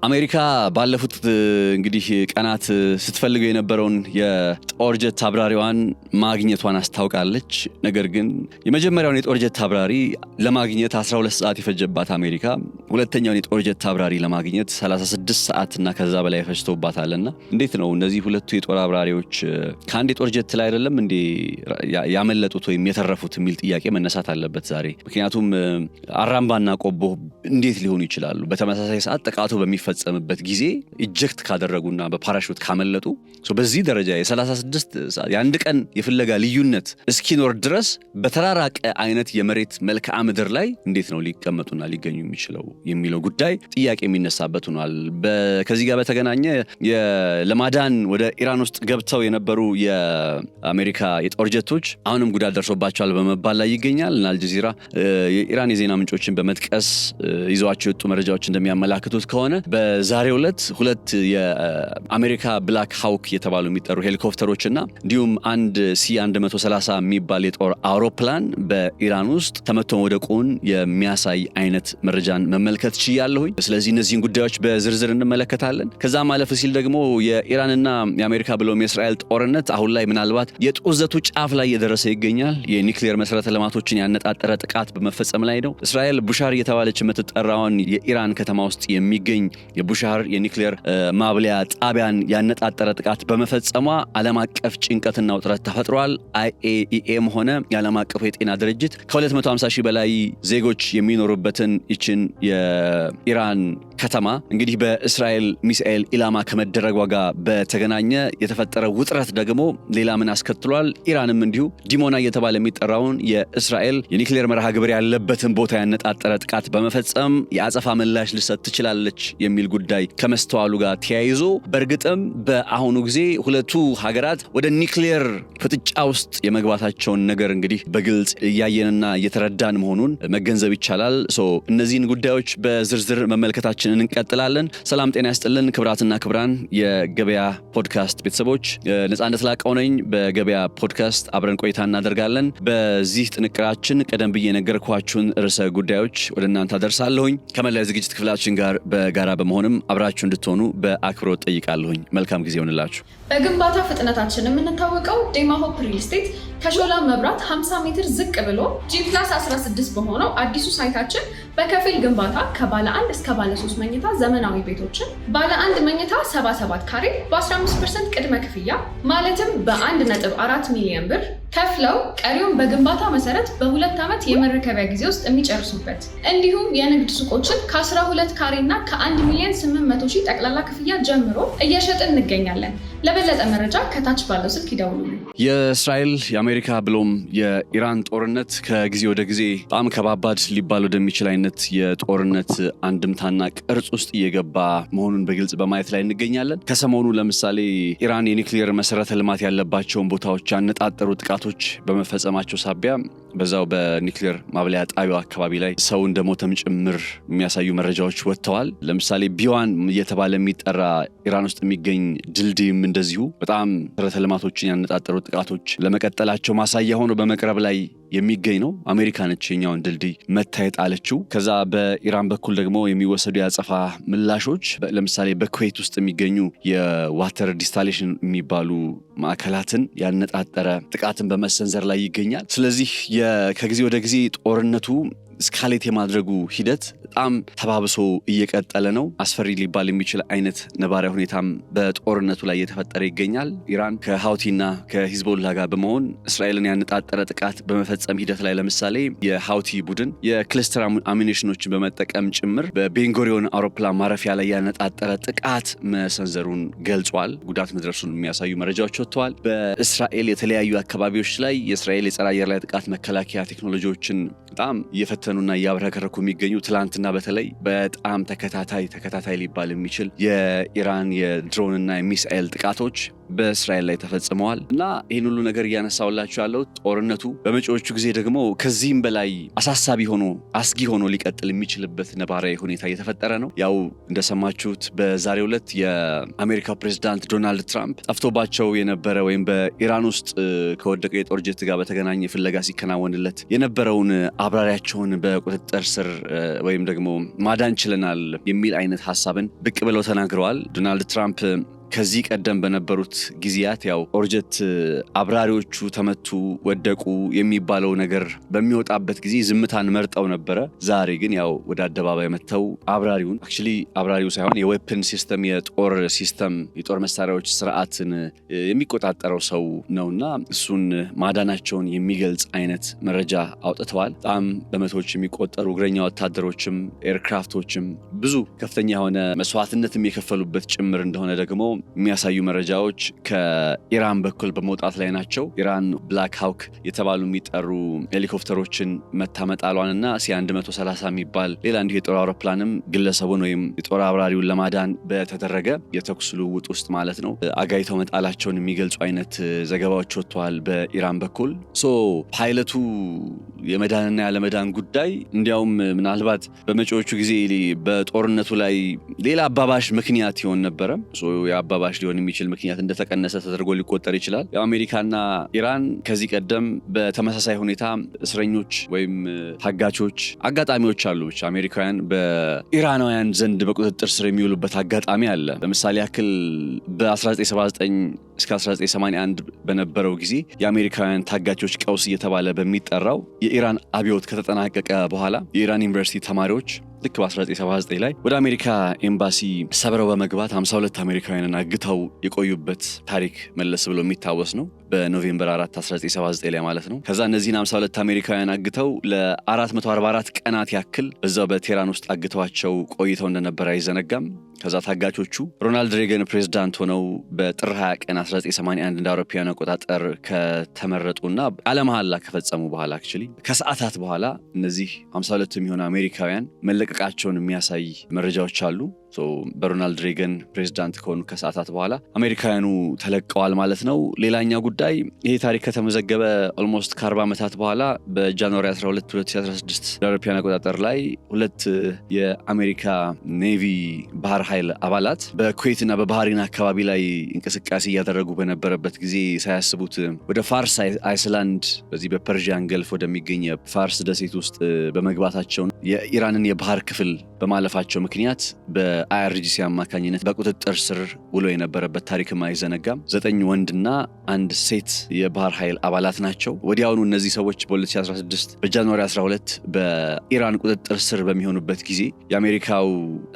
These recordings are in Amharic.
አሜሪካ ባለፉት እንግዲህ ቀናት ስትፈልገው የነበረውን የጦር ጀት አብራሪዋን ማግኘቷን አስታውቃለች። ነገር ግን የመጀመሪያውን የጦር ጀት አብራሪ ለማግኘት 12 ሰዓት የፈጀባት አሜሪካ ሁለተኛውን የጦር ጀት አብራሪ ለማግኘት 36 ሰዓትና ከዛ በላይ ፈጅቶባታልና እንዴት ነው እነዚህ ሁለቱ የጦር አብራሪዎች ከአንድ የጦር ጀት ላይ አይደለም እንዴ ያመለጡት ወይም የተረፉት የሚል ጥያቄ መነሳት አለበት ዛሬ። ምክንያቱም አራምባና ቆቦ እንዴት ሊሆኑ ይችላሉ? በተመሳሳይ ሰዓት ጥቃቱ በሚፈጸምበት ጊዜ ኢጀክት ካደረጉና በፓራሹት ካመለጡ በዚህ ደረጃ የ36 ሰዓት የአንድ ቀን የፍለጋ ልዩነት እስኪኖር ድረስ በተራራቀ አይነት የመሬት መልክዓ ምድር ላይ እንዴት ነው ሊቀመጡና ሊገኙ የሚችለው የሚለው ጉዳይ ጥያቄ የሚነሳበት ሆኗል። ከዚህ ጋር በተገናኘ ለማዳን ወደ ኢራን ውስጥ ገብተው የነበሩ የአሜሪካ የጦር ጀቶች አሁንም ጉዳት ደርሶባቸዋል በመባል ላይ ይገኛል። አልጀዚራ የኢራን የዜና ምንጮችን በመጥቀስ ይዘዋቸው የወጡ መረጃዎች እንደሚያመላክቱት ከሆነ በዛሬው ዕለት ሁለት የአሜሪካ ብላክ ሃውክ የተባሉ የሚጠሩ ሄሊኮፕተሮችና እንዲሁም አንድ C130 የሚባል የጦር አውሮፕላን በኢራን ውስጥ ተመቶ ወደቁን የሚያሳይ አይነት መረጃን መመልከት ችያለሁኝ። ስለዚህ እነዚህን ጉዳዮች በዝርዝር እንመለከታለን። ከዛ ማለፍ ሲል ደግሞ የኢራንና የአሜሪካ ብሎም የእስራኤል ጦርነት አሁን ላይ ምናልባት የጦዘቱ ጫፍ ላይ እየደረሰ ይገኛል። የኒውክሌር መሰረተ ልማቶችን ያነጣጠረ ጥቃት በመፈጸም ላይ ነው። እስራኤል ቡሻር እየተባለች የምትጠራውን የኢራን ከተማ ውስጥ የሚገኝ የቡሻር የኒውክሌር ማብለያ ጣቢያን ያነጣጠረ ጥቃት በመፈጸሟ ዓለም አቀፍ ጭንቀትና ውጥረት ተፈጥሯል። IAEAም ሆነ የዓለም አቀፉ የጤና ድርጅት ከ250 ሺህ በላይ ዜጎች የሚኖሩበትን ይችን የኢራን ከተማ እንግዲህ በእስራኤል ሚሳኤል ኢላማ ከመደረጓ ጋር በተገናኘ የተፈጠረ ውጥረት ደግሞ ሌላ ምን አስከትሏል? ኢራንም እንዲሁ ዲሞና እየተባለ የሚጠራውን የእስራኤል የኒውክሌር መርሃ ግብር ያለበትን ቦታ ያነጣጠረ ጥቃት በመፈጸም የአጸፋ ምላሽ ልሰጥ ትችላለች የሚል ጉዳይ ከመስተዋሉ ጋር ተያይዞ በእርግጥም በአሁኑ ጊዜ ሁለቱ ሀገራት ወደ ኒውክሌር ፍጥጫ ውስጥ የመግባታቸውን ነገር እንግዲህ በግልጽ እያየንና እየተረዳን መሆኑን መገንዘብ ይቻላል። እነዚህን ጉዳዮች በዝርዝር መመልከታችንን እንቀጥላለን። ሰላም ጤና ያስጥልን ክብራትና ክብራን የገበያ ፖድካስት ቤተሰቦች፣ ነጻነት ላቀው ነኝ። በገበያ ፖድካስት አብረን ቆይታ እናደርጋለን። በዚህ ጥንቅራችን ቀደም ብዬ ነገርኳችሁን ርዕሰ ጉዳዮች ወደ እናንተ አደርሳለሁኝ። ከመላው ዝግጅት ክፍላችን ጋር በጋራ በመሆንም አብራችሁ እንድትሆኑ በአክብሮት ጠይቃለሁኝ። መልካም ጊዜ ይሁንላችሁ። በግንባታ ፍጥነታችን የምንታወቀው ዴማ ሆፕ ሪል ስቴት ከሾላ መብራት 50 ሜትር ዝቅ ብሎ G+16 በሆነው አዲሱ ሳይታችን በከፊል ግንባታ ከባለ 1 እስከ ባለ 3 መኝታ ዘመናዊ ቤቶችን ባለ 1 መኝታ 77 ካሬ በ15% ቅድመ ክፍያ ማለትም በ1.4 ሚሊዮን ብር ከፍለው ቀሪውን በግንባታ መሰረት በ2 ዓመት የመረከቢያ ጊዜ ውስጥ የሚጨርሱበት እንዲሁም የንግድ ሱቆችን ከ12 ካሬ እና ከ1 ሚሊዮን 800 ሺህ ጠቅላላ ክፍያ ጀምሮ እየሸጥን እንገኛለን። ለበለጠ መረጃ ከታች ባለው ስልክ ይደውሉልን። የእስራኤል የአሜሪካ ብሎም የኢራን ጦርነት ከጊዜ ወደ ጊዜ በጣም ከባባድ ሊባል ወደሚችል አይነት የጦርነት አንድምታና ቅርጽ ውስጥ እየገባ መሆኑን በግልጽ በማየት ላይ እንገኛለን። ከሰሞኑ ለምሳሌ ኢራን የኒውክሌር መሰረተ ልማት ያለባቸውን ቦታዎች ያነጣጠሩ ጥቃቶች በመፈጸማቸው ሳቢያ በዛው በኒውክሌር ማብለያ ጣቢያው አካባቢ ላይ ሰው እንደሞተም ጭምር የሚያሳዩ መረጃዎች ወጥተዋል። ለምሳሌ ቢዋን እየተባለ የሚጠራ ኢራን ውስጥ የሚገኝ ድልድይም እንደዚሁ በጣም መሰረተ ልማቶችን ያነጣጠሩ ጥቃቶች ለመቀጠላቸው ማሳያ ሆኖ በመቅረብ ላይ የሚገኝ ነው። አሜሪካ ነች የኛውን ድልድይ መታየት አለችው። ከዛ በኢራን በኩል ደግሞ የሚወሰዱ የአጸፋ ምላሾች ለምሳሌ በኩዌት ውስጥ የሚገኙ የዋተር ዲስታሌሽን የሚባሉ ማዕከላትን ያነጣጠረ ጥቃትን በመሰንዘር ላይ ይገኛል። ስለዚህ ከጊዜ ወደ ጊዜ ጦርነቱ ስካሌት የማድረጉ ሂደት በጣም ተባብሶ እየቀጠለ ነው። አስፈሪ ሊባል የሚችል አይነት ነባራዊ ሁኔታም በጦርነቱ ላይ እየተፈጠረ ይገኛል። ኢራን ከሃውቲና ከሂዝቦላ ጋር በመሆን እስራኤልን ያነጣጠረ ጥቃት በመፈጸም ሂደት ላይ ለምሳሌ የሃውቲ ቡድን የክለስተር አሚኒሽኖችን በመጠቀም ጭምር በቤንጎሪዮን አውሮፕላን ማረፊያ ላይ ያነጣጠረ ጥቃት መሰንዘሩን ገልጿል። ጉዳት መድረሱን የሚያሳዩ መረጃዎች ወጥተዋል። በእስራኤል የተለያዩ አካባቢዎች ላይ የእስራኤል የጸረ አየር ላይ ጥቃት መከላከያ ቴክኖሎጂዎችን በጣም እየፈተኑና እያብረከረኩ የሚገኙ ትላንትና በተለይ በጣም ተከታታይ ሊባል የሚችል የኢራን የድሮንና የሚሳኤል ጥቃቶች በእስራኤል ላይ ተፈጽመዋል እና ይህን ሁሉ ነገር እያነሳውላችሁ ያለው ጦርነቱ በመጪዎቹ ጊዜ ደግሞ ከዚህም በላይ አሳሳቢ ሆኖ አስጊ ሆኖ ሊቀጥል የሚችልበት ነባራዊ ሁኔታ እየተፈጠረ ነው። ያው እንደሰማችሁት በዛሬው ዕለት የአሜሪካው ፕሬዝዳንት ዶናልድ ትራምፕ ጠፍቶባቸው የነበረ ወይም በኢራን ውስጥ ከወደቀ የጦር ጀት ጋር በተገናኘ ፍለጋ ሲከናወንለት የነበረውን አብራሪያቸውን በቁጥጥር ስር ወይም ደግሞ ማዳን ችለናል የሚል አይነት ሐሳብን ብቅ ብለው ተናግረዋል። ዶናልድ ትራምፕ ከዚህ ቀደም በነበሩት ጊዜያት ያው ኦርጀት አብራሪዎቹ ተመቱ፣ ወደቁ የሚባለው ነገር በሚወጣበት ጊዜ ዝምታን መርጠው ነበረ። ዛሬ ግን ያው ወደ አደባባይ መጥተው አብራሪው ሳይሆን የዌፐን ሲስተም የጦር ሲስተም የጦር መሳሪያዎች ስርዓትን የሚቆጣጠረው ሰው ነውና እሱን ማዳናቸውን የሚገልጽ አይነት መረጃ አውጥተዋል። በጣም በመቶዎች የሚቆጠሩ እግረኛ ወታደሮችም ኤርክራፍቶችም ብዙ ከፍተኛ የሆነ መስዋዕትነትም የከፈሉበት ጭምር እንደሆነ ደግሞ የሚያሳዩ መረጃዎች ከኢራን በኩል በመውጣት ላይ ናቸው። ኢራን ብላክ ሃውክ የተባሉ የሚጠሩ ሄሊኮፕተሮችን መታመጣሏንና ሲ130 የሚባል ሌላ እንዲሁ የጦር አውሮፕላንም ግለሰቡን ወይም የጦር አብራሪውን ለማዳን በተደረገ የተኩስ ልውውጥ ውስጥ ማለት ነው አጋይተው መጣላቸውን የሚገልጹ አይነት ዘገባዎች ወጥተዋል በኢራን በኩል። ፓይለቱ የመዳንና ያለመዳን ጉዳይ እንዲያውም ምናልባት በመጪዎቹ ጊዜ በጦርነቱ ላይ ሌላ አባባሽ ምክንያት ይሆን ነበረ። አባባሽ ሊሆን የሚችል ምክንያት እንደተቀነሰ ተደርጎ ሊቆጠር ይችላል። አሜሪካና ኢራን ከዚህ ቀደም በተመሳሳይ ሁኔታ እስረኞች ወይም ታጋቾች አጋጣሚዎች አሉ። ብቻ አሜሪካውያን በኢራናውያን ዘንድ በቁጥጥር ስር የሚውሉበት አጋጣሚ አለ። ለምሳሌ ያክል በ1979 እስከ 1981 በነበረው ጊዜ የአሜሪካውያን ታጋቾች ቀውስ እየተባለ በሚጠራው የኢራን አብዮት ከተጠናቀቀ በኋላ የኢራን ዩኒቨርሲቲ ተማሪዎች ልክ በ1979 ላይ ወደ አሜሪካ ኤምባሲ ሰብረው በመግባት 52 አሜሪካውያንን አግተው የቆዩበት ታሪክ መለስ ብሎ የሚታወስ ነው። በኖቬምበር 4 1979 ላይ ማለት ነው። ከዛ እነዚህን 52 አሜሪካውያን አግተው ለ444 ቀናት ያክል በዛው በቴህራን ውስጥ አግተዋቸው ቆይተው እንደነበር አይዘነጋም። ከዛ ታጋቾቹ ሮናልድ ሬገን ፕሬዝዳንት ሆነው በጥር 20 ቀን 1981 እንደ አውሮፓውያን አቆጣጠር ከተመረጡና ቃለ መሐላ ከፈጸሙ በኋላ ከሰዓታት በኋላ እነዚህ 52 የሚሆኑ አሜሪካውያን መለቀቃቸውን የሚያሳይ መረጃዎች አሉ። በሮናልድ ሬገን ፕሬዝዳንት ከሆኑ ከሰዓታት በኋላ አሜሪካውያኑ ተለቀዋል ማለት ነው። ሌላኛው ጉዳይ ይሄ ታሪክ ከተመዘገበ ኦልሞስት ከ40 ዓመታት በኋላ በጃንዋሪ 12 2016 ለአውሮፓውያን አቆጣጠር ላይ ሁለት የአሜሪካ ኔቪ ባህር ኃይል አባላት በኩዌትና በባህሪን አካባቢ ላይ እንቅስቃሴ እያደረጉ በነበረበት ጊዜ ሳያስቡት ወደ ፋርስ አይስላንድ በዚህ በፐርዢያን ገልፍ ወደሚገኝ ፋርስ ደሴት ውስጥ በመግባታቸው የኢራንን የባህር ክፍል በማለፋቸው ምክንያት በአይአርጂሲ አማካኝነት በቁጥጥር ስር ውሎ የነበረበት ታሪክም አይዘነጋም። 9 ወንድና 1 ሴት የባህር ኃይል አባላት ናቸው። ወዲያውኑ እነዚህ ሰዎች በ2016 በጃንዋሪ 12 በኢራን ቁጥጥር ስር በሚሆኑበት ጊዜ የአሜሪካው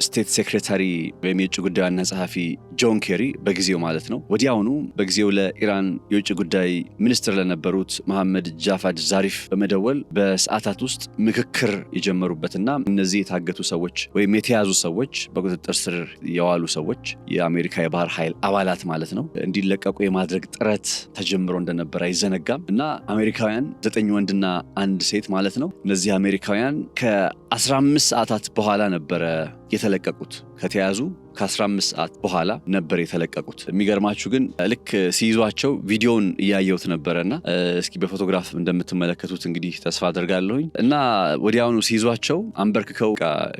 ስቴት ሴክሬታሪ ወይም የውጭ ጉዳይ ዋና ጸሐፊ ጆን ኬሪ በጊዜው ማለት ነው ወዲያውኑ በጊዜው ለኢራን የውጭ ጉዳይ ሚኒስትር ለነበሩት መሐመድ ጃፋድ ዛሪፍ በመደወል በሰዓታት ውስጥ ምክክር የጀመሩበትና እነዚህ የታገቱ ሰዎች ወይም የተያዙ ሰዎች በቁጥጥር ስር የዋሉ ሰዎች የአሜሪካ የባህር ኃይል አባላት ማለት ነው እንዲለቀቁ የማድረግ ጥረት ተጀምሮ እንደነበር አይዘነጋም። እና አሜሪካውያን 9 ወንድና 1 ሴት ማለት ነው እነዚህ አሜሪካውያን ከ15 ሰዓታት በኋላ ነበረ የተለቀቁት። ከተያዙ ከ15 ሰዓት በኋላ ነበር የተለቀቁት። የሚገርማችሁ ግን ልክ ሲይዟቸው ቪዲዮውን እያየሁት ነበረና እስኪ በፎቶግራፍ እንደምትመለከቱት እንግዲህ ተስፋ አደርጋለሁኝ። እና ወዲያውኑ ሲይዟቸው አንበርክከው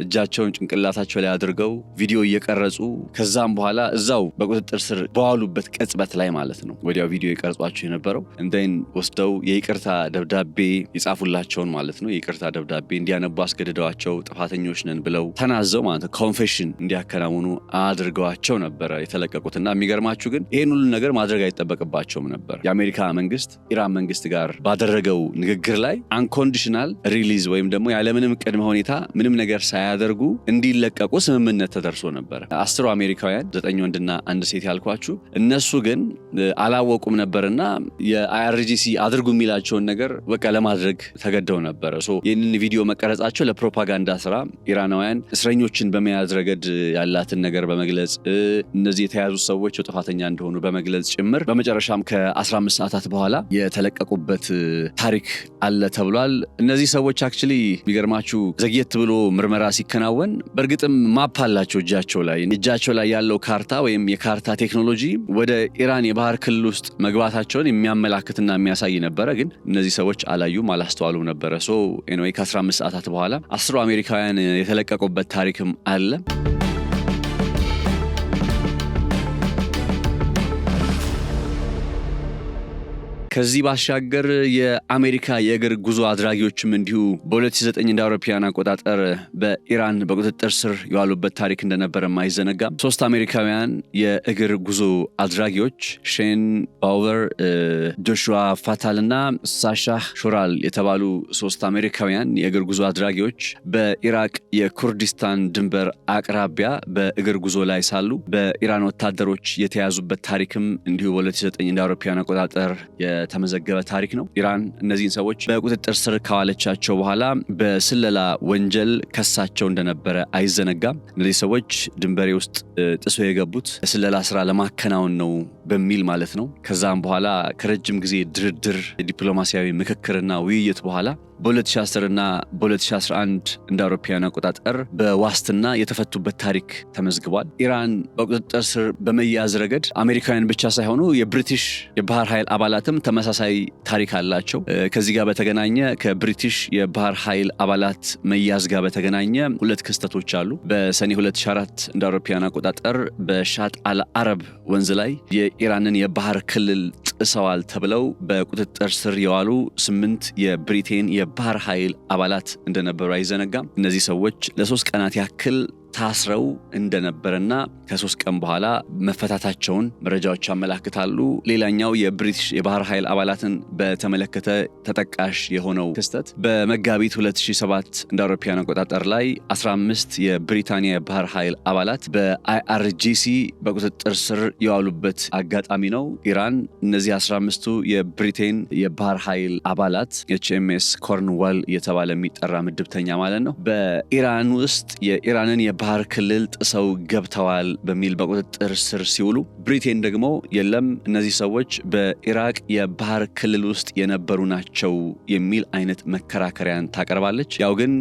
እጃቸውን ጭንቅላታቸው ላይ አድርገው ቪዲዮ እየቀረጹ ከዛም በኋላ እዛው በቁጥጥር ስር በዋሉበት ቅጽበት ላይ ማለት ነው ወዲያው ቪዲዮ የቀርጿቸው የነበረው እንደን ወስደው የይቅርታ ደብዳቤ የጻፉላቸውን ማለት ነው የይቅርታ ደብዳቤ እንዲያነቡ አስገድደዋቸው ጥፋተኞች ነን ብለው ተናዘው ማለት ነው ኮንፌሽን እንዲያከናውኑ አድርገዋቸው ነበረ የተለቀቁትና የሚገርማችሁ ግን ይሄን ሁሉ ነገር ማድረግ አይጠበቅባቸውም ነበር። የአሜሪካ መንግስት ኢራን መንግስት ጋር ባደረገው ንግግር ላይ አንኮንዲሽናል ሪሊዝ ወይም ደግሞ ያለምንም ቅድመ ሁኔታ ምንም ነገር ሳያደርጉ እንዲለቀቁ ስምምነት ተደርሶ ነበር። 10 አሜሪካውያን 9 ወንድና 1 ሴት ያልኳችሁ እነሱ ግን አላወቁም ነበርና የአይአርጂሲ አድርጉ የሚላቸውን ነገር በቃ ለማድረግ ተገደው ነበር። ይህንን ቪዲዮ መቀረጻቸው ለፕሮፓጋንዳ ስራ ኢራናውያን እስረኞችን በመያዝ ረገድ ያላትን ነገር በመግለጽ እነዚህ የተያዙ ሰዎች ጥፋተኛ እንደሆኑ በመግለጽ ጭምር በመጨረሻም ከ15 ሰዓታት በኋላ የተለቀቁበት ታሪክ አለ ተብሏል። እነዚህ ሰዎች አክቹሊ የሚገርማችሁ ዘግየት ብሎ ምርመራ ሲከናወን በእርግጥም ማፕ አላቸው እጃቸው ላይ ያለው ካርታ ወይም የካርታ ቴክኖሎጂ ወደ ኢራን የባህር ክልል ውስጥ መግባታቸውን የሚያመላክትና የሚያሳይ ነበረ። ግን እነዚህ ሰዎች አላዩም፣ አላስተዋሉም ነበረ። ኤኒዌይ ከ15 ሰዓታት በኋላ 10 አሜሪካውያን የተለቀቁበት ታሪክም አለ። ከዚህ ባሻገር የአሜሪካ የእግር ጉዞ አድራጊዎችም እንዲሁ በ2009 እንደ አውሮፓውያን አቆጣጠር በኢራን በቁጥጥር ስር የዋሉበት ታሪክ እንደነበረ አይዘነጋም። 3 አሜሪካውያን የእግር ጉዞ አድራጊዎች ሼን ባውቨር፣ ጆሹዋ ፋታል እና ሳሻ ሾራል የተባሉ 3 አሜሪካውያን የእግር ጉዞ አድራጊዎች በኢራቅ የኩርዲስታን ድንበር አቅራቢያ በእግር ጉዞ ላይ ሳሉ በኢራን ወታደሮች የተያዙበት ታሪክም እንዲሁ በ2009 እንደ አውሮፓውያን አቆጣጠር የተመዘገበ ታሪክ ነው። ኢራን እነዚህን ሰዎች በቁጥጥር ስር ካዋለቻቸው በኋላ በስለላ ወንጀል ከሳቸው እንደነበረ አይዘነጋም። እነዚህ ሰዎች ድንበሬ ውስጥ ጥሶ የገቡት ስለላ ስራ ለማከናወን ነው በሚል ማለት ነው። ከዛም በኋላ ከረጅም ጊዜ ድርድር፣ ዲፕሎማሲያዊ ምክክርና ውይይት በኋላ በ2010 እና በ2011 እንደ አውሮፓውያን አቆጣጠር በዋስትና የተፈቱበት ታሪክ ተመዝግቧል። ኢራን በቁጥጥር ስር በመያዝ ረገድ አሜሪካውያን ብቻ ሳይሆኑ የብሪቲሽ የባህር ኃይል አባላትም ተመሳሳይ ታሪክ አላቸው። ከዚህ ጋር በተገናኘ ከብሪቲሽ የባህር ኃይል አባላት መያዝ ጋር በተገናኘ 2 ክስተቶች አሉ። በሰኔ 2004 እንደ አውሮፓውያን አቆጣጠር በሻጥ አልአረብ ወንዝ ላይ የኢራንን የባህር ክልል ጥሰዋል ተብለው በቁጥጥር ስር የዋሉ 8 የብሪቴን የባህር ኃይል አባላት እንደነበሩ አይዘነጋም። እነዚህ ሰዎች ለ3 ቀናት ያክል ታስረው እንደነበረና ከ3 ቀን በኋላ መፈታታቸውን መረጃዎች ያመላክታሉ። ሌላኛው የብሪቲሽ የባህር ኃይል አባላትን በተመለከተ ተጠቃሽ የሆነው ክስተት በመጋቢት 2007 እንደ አውሮፓውያን አቆጣጠር ላይ 15 የብሪታንያ የባህር ኃይል አባላት በአይአርጂሲ በቁጥጥር ስር የዋሉበት አጋጣሚ ነው። ኢራን እነዚህ 15ቱ የብሪቴን የባህር ኃይል አባላት HMS ኮርንዋል እየተባለ የሚጠራ ምድብተኛ ማለት ነው በኢራን ውስጥ የኢራንን የባህር ክልል ጥሰው ገብተዋል በሚል በቁጥጥር ስር ሲውሉ፣ ብሪቴን ደግሞ የለም እነዚህ ሰዎች በኢራቅ የባህር ክልል ውስጥ የነበሩ ናቸው የሚል አይነት መከራከሪያን ታቀርባለች። ያው ግን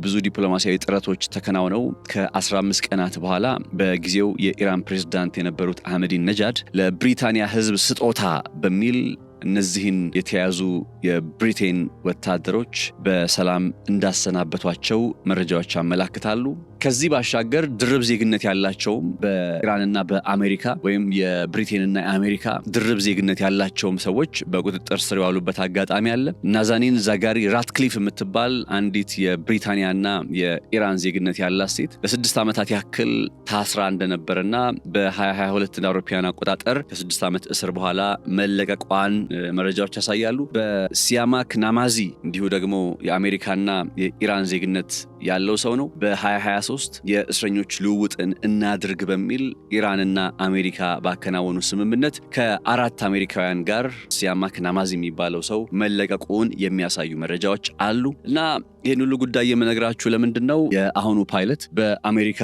ብዙ ዲፕሎማሲያዊ ጥረቶች ተከናውነው ከ15 ቀናት በኋላ በጊዜው የኢራን ፕሬዝዳንት የነበሩት አህመዲነጃድ ለብሪታንያ ሕዝብ ስጦታ በሚል እነዚህን የተያዙ የብሪቴን ወታደሮች በሰላም እንዳሰናበቷቸው መረጃዎች ያመላክታሉ። ከዚህ ባሻገር ድርብ ዜግነት ያላቸውም በኢራንና በአሜሪካ ወይም የብሪቴንና የአሜሪካ ድርብ ዜግነት ያላቸውም ሰዎች በቁጥጥር ስር የዋሉበት አጋጣሚ አለ። ናዛኒን ዛጋሪ ራትክሊፍ የምትባል አንዲት የብሪታንያና የኢራን ዜግነት ያላት ሴት ለ6 ዓመታት ያክል ታስራ እንደነበረና በ2022 እንደ አውሮፓውያን አቆጣጠር ከ6 ዓመት እስር በኋላ መለቀቋን መረጃዎች ያሳያሉ። በሲያማክ ናማዚ እንዲሁ ደግሞ የአሜሪካና የኢራን ዜግነት ያለው ሰው ነው። በ2023 የእስረኞች ልውውጥን እናድርግ በሚል ኢራንና አሜሪካ ባከናወኑ ስምምነት ከ4 አሜሪካውያን ጋር ሲያማክ ናማዚ የሚባለው ሰው መለቀቁን የሚያሳዩ መረጃዎች አሉ እና ይህን ሁሉ ጉዳይ የምነግራችሁ ለምንድን ነው? የአሁኑ ፓይለት በአሜሪካ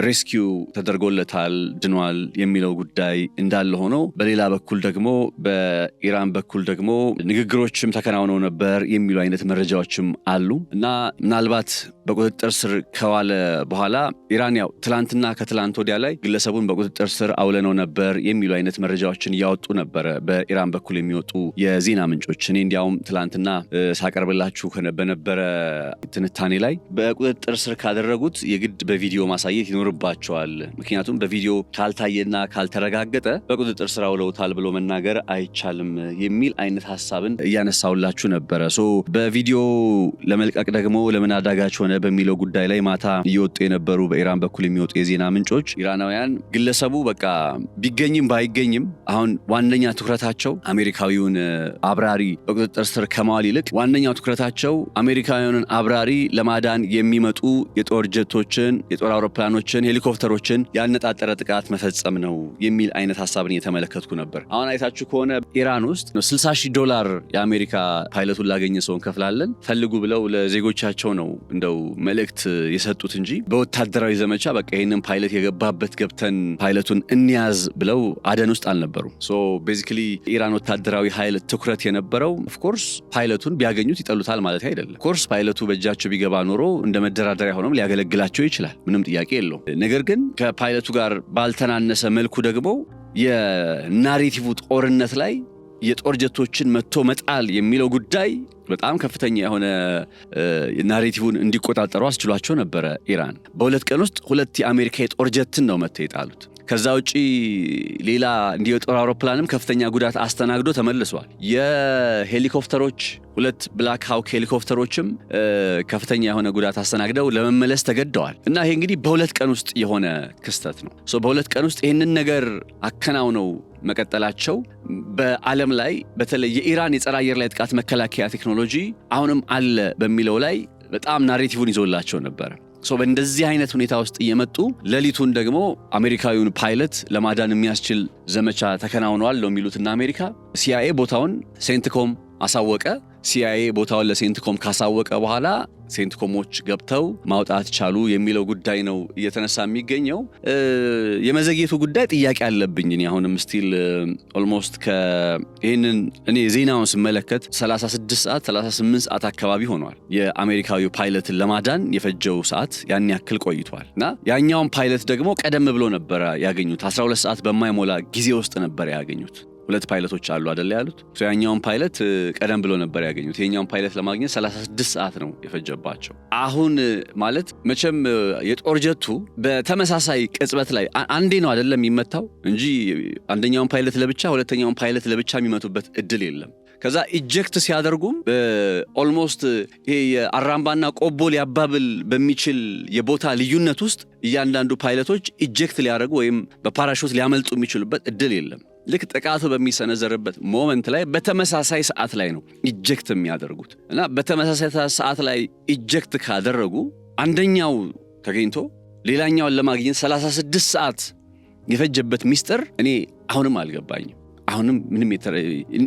ሬስኪው ተደርጎለታል፣ ድኗል የሚለው ጉዳይ እንዳለ ሆኖ በሌላ በኩል ደግሞ በኢራን በኩል ደግሞ ንግግሮችም ተከናውነው ነበር የሚሉ አይነት መረጃዎችም አሉ እና ምናልባት በቁጥጥር ስር ከዋለ በኋላ ኢራን ያው ትላንትና ከትላንት ወዲያ ላይ ግለሰቡን በቁጥጥር ስር አውለነው ነበር የሚሉ አይነት መረጃዎችን እያወጡ ነበረ በኢራን በኩል የሚወጡ የዜና ምንጮች። እኔ እንዲያውም ትላንትና ሳቀርብላችሁ በነበረ ትንታኔ ላይ በቁጥጥር ስር ካደረጉት የግድ በቪዲዮ ማሳየት ይኖርባቸዋል፣ ምክንያቱም በቪዲዮ ካልታየና ካልተረጋገጠ በቁጥጥር ስር አውለውታል ብሎ መናገር አይቻልም የሚል አይነት ሐሳብን እያነሳውላችሁ ነበረ። በቪዲዮ ለመልቀቅ ደግሞ ለምን አዳጋች ሆነ በሚለው ጉዳይ ላይ ማታ እየወጡ የነበሩ በኢራን በኩል የሚወጡ የዜና ምንጮች ኢራናውያን ግለሰቡ በቃ ቢገኝም ባይገኝም አሁን ዋነኛ ትኩረታቸው አሜሪካዊውን አብራሪ በቁጥጥር ስር ከማዋል ይልቅ ዋነኛው ትኩረታቸው አሜሪካዊውን አብራሪ ለማዳን የሚመጡ የጦር ጀቶችን፣ የጦር አውሮፕላኖችን፣ ሄሊኮፕተሮችን ያነጣጠረ ጥቃት መፈጸም ነው የሚል አይነት ሐሳብን እየተመለከትኩ ነበር። አሁን አይታችሁ ከሆነ ኢራን ውስጥ $60,000 የአሜሪካ ፓይለቱን ላገኘ ሰው እንከፍላለን ፈልጉ ብለው ለዜጎቻቸው ነው እንደው መልእክት የሰጡት እንጂ በወታደራዊ ዘመቻ በቃ ይሄንን ፓይለት የገባበት ገብተን ፓይለቱን እንያዝ ብለው አደን ውስጥ አልነበሩም። ቤዚካሊ ኢራን ወታደራዊ ኃይል ትኩረት የነበረው ኦፍ ኮርስ ፓይለቱን ቢያገኙት ይጠሉታል ማለት አይደለም። ኦፍ ኮርስ ፓይለቱ በእጃቸው ቢገባ ኖሮ እንደ መደራደሪያ ሆኖም ሊያገለግላቸው ይችላል፣ ምንም ጥያቄ የለውም። ነገር ግን ከፓይለቱ ጋር ባልተናነሰ መልኩ ደግሞ የናሬቲቭ ጦርነት ላይ የጦር ጀቶችን መጥቶ መጣል የሚለው ጉዳይ በጣም ከፍተኛ የሆነ ናሬቲቭን እንዲቆጣጠሩ አስችሏቸው ነበረ። ኢራን በ2 ቀን ውስጥ 2 የአሜሪካ የጦር ጀትን ነው መጥተው የጣሉት። ከዛ ውጪ ሌላ እንዲህ የጦር አውሮፕላንም ከፍተኛ ጉዳት አስተናግዶ ተመልሷል። የሄሊኮፕተሮች 2 ብላክ ሃውክ ሄሊኮፕተሮችም ከፍተኛ የሆነ ጉዳት አስተናግደው ለመመለስ ተገደዋል። እና ይሄ እንግዲህ በ2 ቀን ውስጥ የሆነ ክስተት ነው። በ2 ቀን ውስጥ ይህንን ነገር አከናውነው መቀጠላቸው በዓለም ላይ በተለይ የኢራን የጸረ አየር ላይ ጥቃት መከላከያ ቴክኖሎጂ አሁንም አለ በሚለው ላይ በጣም ናሬቲቭን ይዞላቸው ነበር። በእንደዚህ አይነት ሁኔታ ውስጥ እየመጡ ሌሊቱን ደግሞ አሜሪካዊውን ፓይለት ለማዳን የሚያስችል ዘመቻ ተከናውኗል ነው የሚሉትና አሜሪካ CIA ቦታውን ሴንትኮም አሳወቀ። CIA ቦታውን ለሴንትኮም ካሳወቀ በኋላ ሴንትኮሞች ገብተው ማውጣት ቻሉ የሚለው ጉዳይ ነው እየተነሳ የሚገኘው። የመዘግየቱ ጉዳይ ጥያቄ አለብኝ እኔ አሁንም ስቲል ኦልሞስት ይሄንን እኔ ዜናውን ስመለከት 36 ሰዓት 38 ሰዓት አካባቢ ሆኗል የአሜሪካዊው ፓይለትን ለማዳን የፈጀው ሰዓት ያን ያክል ቆይቷል። እና ያኛውን ፓይለት ደግሞ ቀደም ብሎ ነበር ያገኙት 12 ሰዓት በማይሞላ ጊዜ ውስጥ ነበር ያገኙት። 2 ፓይለቶች አሉ አይደል ያሉት። ያኛውን ፓይለት ቀደም ብሎ ነበር ያገኙት። የኛውን ፓይለት ለማግኘት 36 ሰዓት ነው የፈጀባቸው። አሁን ማለት መቼም የጦር ጀቱ በተመሳሳይ ቅጽበት ላይ አንዴ ነው አይደለም የሚመታው እንጂ አንደኛውን ፓይለት ለብቻ ሁለተኛውን ፓይለት ለብቻ የሚመቱበት እድል የለም። ከዛ ኢጀክት ሲያደርጉም ኦልሞስት ይሄ የአራምባና ቆቦ ሊያባብል በሚችል የቦታ ልዩነት ውስጥ እያንዳንዱ ፓይለቶች ኢጀክት ሊያደርጉ ወይም በፓራሹት ሊያመልጡ የሚችሉበት እድል የለም። ልክ ጥቃቱ በሚሰነዘርበት ሞመንት ላይ በተመሳሳይ ሰዓት ላይ ነው ኢጀክት የሚያደርጉት እና በተመሳሳይ ሰዓት ላይ ኢጀክት ካደረጉ አንደኛው ተገኝቶ ሌላኛውን ለማግኘት 36 ሰዓት የፈጀበት ሚስጥር እኔ አሁንም አልገባኝም። አሁንም ምንም